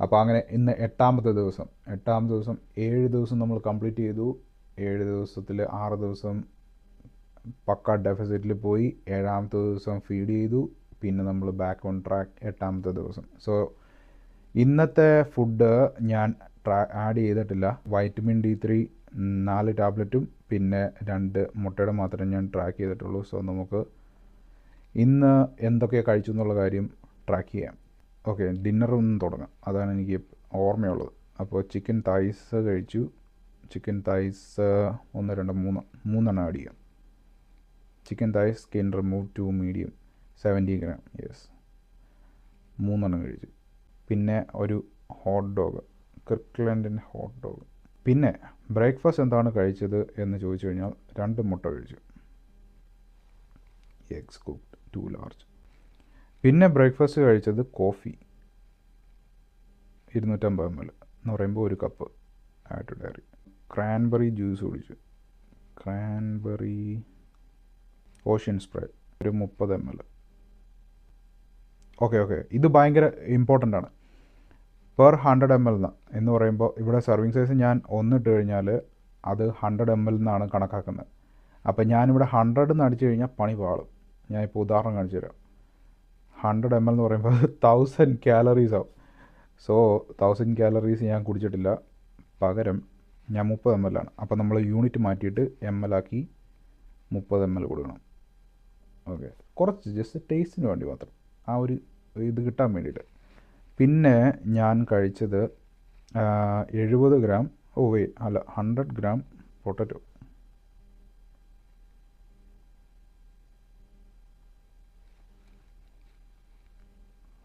അപ്പോൾ അങ്ങനെ ഇന്ന് എട്ടാമത്തെ ദിവസം 7 ദിവസം നമ്മൾ കംപ്ലീറ്റ് ചെയ്തു. 7 ദിവസത്തിൽ 6 ദിവസം പക്ക ഡെഫിസിറ്റിൽ പോയി. 7ാമത്തെ ദിവസം ഫീഡ് ചെയ്തു. പിന്നെ നമ്മൾ ബാക്ക് ഓൺ ട്രാക്ക് 8ാമത്തെ ദിവസം. സോ ഇന്നത്തെ ഫുഡ് ഞാൻ ആഡ് ചെയ്തിട്ടില്ല. വൈറ്റമിൻ D3 4 ടാബ്ലറ്റും പിന്നെ 2 മുട്ടയുടെ മാത്രമേ ഞാൻ ട്രാക്ക് ചെയ്തിട്ടുള്ളൂ. സോ നമുക്ക് ഇന്ന് എന്തൊക്കെ കഴിച്ചു എന്നുള്ള കാര്യം ട്രാക്ക് ചെയ്യാം. ഓക്കെ, ഡിന്നറൊന്നും തുടങ്ങാം. അതാണ് എനിക്ക് ഓർമ്മയുള്ളത്. അപ്പോൾ ചിക്കൻ തൈസ് കഴിച്ചു. ചിക്കൻ തൈസ് 1 2 3 ആഡ് ചെയ്യാം. Chicken thighs skin remove 2 medium 70 gram. Yes, 3 കഴിച്ചു. പിന്നെ ഒരു ഹോട്ട് ഡോഗ്, കിർക്ക്ലൻഡിൻ്റെ ഹോട്ട് ഡോഗ്. പിന്നെ ബ്രേക്ക്ഫാസ്റ്റ് എന്താണ് കഴിച്ചത് എന്ന് ചോദിച്ചു കഴിഞ്ഞാൽ 2 മുട്ട കഴിച്ചു. Eggs cooked 2 large. പിന്നെ ബ്രേക്ക്ഫാസ്റ്റ് കഴിച്ചത് കോഫി 250 ml എന്ന് പറയുമ്പോൾ 1 കപ്പ് ആയിട്ട് ഡയറി. ക്രാൻബെറി ജ്യൂസ് കുടിച്ചു. ക്രാൻബെറി ഓഷ്യൻ സ്പ്രേ ഒരു 30 ml. ഓക്കെ, ഇത് ഭയങ്കര ഇമ്പോർട്ടൻ്റ് ആണ്. പെർ 100 ml എന്ന് പറയുമ്പോൾ ഇവിടെ സർവിങ് സൈസ് ഞാൻ 1 ഇട്ട് കഴിഞ്ഞാൽ അത് 100 ml എന്നാണ് കണക്കാക്കുന്നത്. അപ്പോൾ ഞാനിവിടെ 100 എന്ന് അടിച്ചു കഴിഞ്ഞാൽ പണി പാളും. ഞാനിപ്പോൾ ഉദാഹരണം കാണിച്ചു തരാം. 100 ml എന്ന് പറയുമ്പോൾ 1000 കാലറീസ് ആവും. സോ 1000 കാലറീസ് ഞാൻ കുടിച്ചിട്ടില്ല. പകരം ഞാൻ 30 ml ആണ്. അപ്പോൾ നമ്മൾ യൂണിറ്റ് മാറ്റിയിട്ട് ml ആക്കി 30 ml കൊടുക്കണം. ഓക്കെ, കുറച്ച് ജസ്റ്റ് ടേസ്റ്റിന് വേണ്ടി മാത്രം, ആ ഒരു ഇത് കിട്ടാൻ വേണ്ടിയിട്ട്. പിന്നെ ഞാൻ കഴിച്ചത് 70 ഗ്രാം 100 ഗ്രാം പൊട്ടറ്റോ.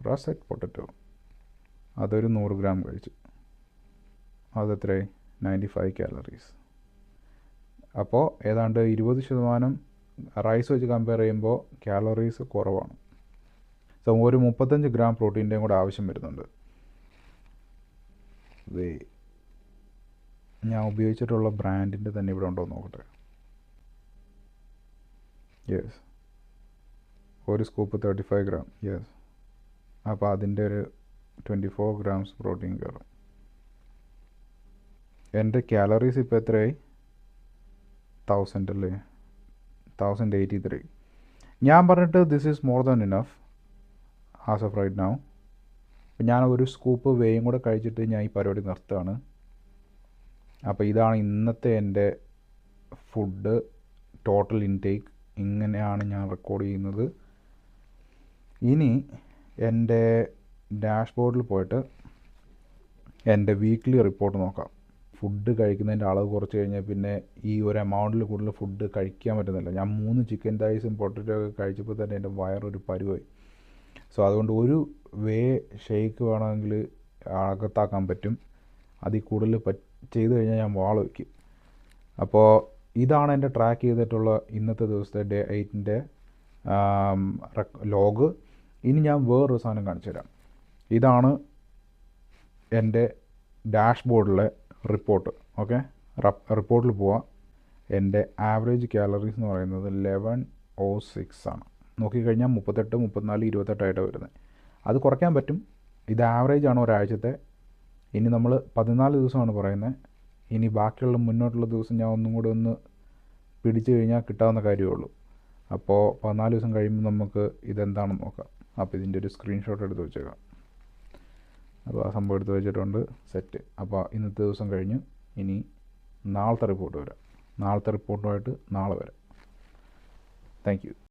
റസറ്റ് പൊട്ടറ്റോ അതൊരു 100 ഗ്രാം കഴിച്ചു. അതെത്ര 95 കാലറീസ്. അപ്പോൾ ഏതാണ്ട് 20% റൈസ് വെച്ച് കമ്പയർ ചെയ്യുമ്പോൾ കാലറീസ് കുറവാണ്. സോ ഒരു 35 ഗ്രാം പ്രോട്ടീൻ്റെയും കൂടെ ആവശ്യം വരുന്നുണ്ട്. ഞാൻ ഉപയോഗിച്ചിട്ടുള്ള ബ്രാൻഡിൻ്റെ തന്നെ ഇവിടെ ഉണ്ടോ എന്ന് നോക്കട്ടെ. യെസ്, ഒരു സ്കൂപ്പ് 35 ഗ്രാം. യെസ്, അപ്പോൾ അതിൻ്റെ ഒരു 24 ഗ്രാംസ് പ്രോട്ടീൻ കയറും. എൻ്റെ കാലറീസ് ഇപ്പോൾ എത്രയായി? 1000 അല്ലേ? 1083. ഞാൻ പറഞ്ഞിട്ട് this is more than enough as of right now. ഞാൻ ഒരു സ്കൂപ്പ് വേയും കൂടെ കഴിച്ചിട്ട് ഞാൻ ഈ പരിപാടി നിർത്തുകയാണ്. അപ്പോൾ ഇതാണ് ഇന്നത്തെ എൻ്റെ ഫുഡ് ടോട്ടൽ ഇൻടേക്ക്. ഇങ്ങനെയാണ് ഞാൻ റെക്കോർഡ് ചെയ്യുന്നത്. ഇനി എൻ്റെ ഡാഷ്ബോർഡിൽ പോയിട്ട് എൻ്റെ വീക്ക്ലി റിപ്പോർട്ട് നോക്കാം. ഫുഡ് കഴിക്കുന്നതിൻ്റെ അളവ് കുറച്ച് കഴിഞ്ഞാൽ പിന്നെ ഈ ഒരു എമൗണ്ടിൽ കൂടുതൽ ഫുഡ് കഴിക്കാൻ പറ്റുന്നില്ല. ഞാൻ 3 ചിക്കൻ തൈസും പൊട്ടറ്റോ ഒക്കെ കഴിച്ചപ്പോൾ തന്നെ എൻ്റെ വയറൊരു പരുവായി. സോ അതുകൊണ്ട് ഒരു വേ ഷേക്ക് വേണമെങ്കിൽ അകത്താക്കാൻ പറ്റും. അതിൽ കൂടുതൽ ചെയ്ത് കഴിഞ്ഞാൽ ഞാൻ വാള വയ്ക്കും. അപ്പോൾ ഇതാണ് എൻ്റെ ട്രാക്ക് ചെയ്തിട്ടുള്ള ഇന്നത്തെ ദിവസത്തെ ഡേ 8ൻ്റെ ലോഗ്. ഇനി ഞാൻ വേറൊരു സാധനം കാണിച്ചു തരാം. ഇതാണ് എൻ്റെ ഡാഷ്ബോർഡിലെ റിപ്പോർട്ട്. ഓക്കെ, റിപ്പോർട്ടിൽ പോവാം. എൻ്റെ ആവറേജ് കാലറീസ് എന്ന് പറയുന്നത് 1106 ആണ്. നോക്കിക്കഴിഞ്ഞാൽ 38, 34, 28 വരുന്നത്. അത് കുറയ്ക്കാൻ പറ്റും. ഇത് ആവറേജ് ആണ് ഒരാഴ്ചത്തെ. ഇനി നമ്മൾ 14 ദിവസമാണ് പറയുന്നത്. ഇനി ബാക്കിയുള്ള മുന്നോട്ടുള്ള ദിവസം ഞാൻ ഒന്നും കൂടെ ഒന്ന് പിടിച്ചു കഴിഞ്ഞാൽ കിട്ടാവുന്ന കാര്യമേ ഉള്ളൂ. അപ്പോൾ 14 ദിവസം കഴിയുമ്പോൾ നമുക്ക് ഇതെന്താണെന്ന് നോക്കാം. അപ്പോൾ ഇതിൻ്റെ ഒരു സ്ക്രീൻഷോട്ട് എടുത്ത് വെച്ചേക്കാം. അപ്പോൾ ആ സംഭവം എടുത്ത് വെച്ചിട്ടുണ്ട്. സെറ്റ്. അപ്പോൾ ഇന്നത്തെ ദിവസം കഴിഞ്ഞു. ഇനി നാളത്തെ റിപ്പോർട്ട് വരാം. നാളത്തെ റിപ്പോർട്ടുമായിട്ട് നാളെ വരാം. Thank you.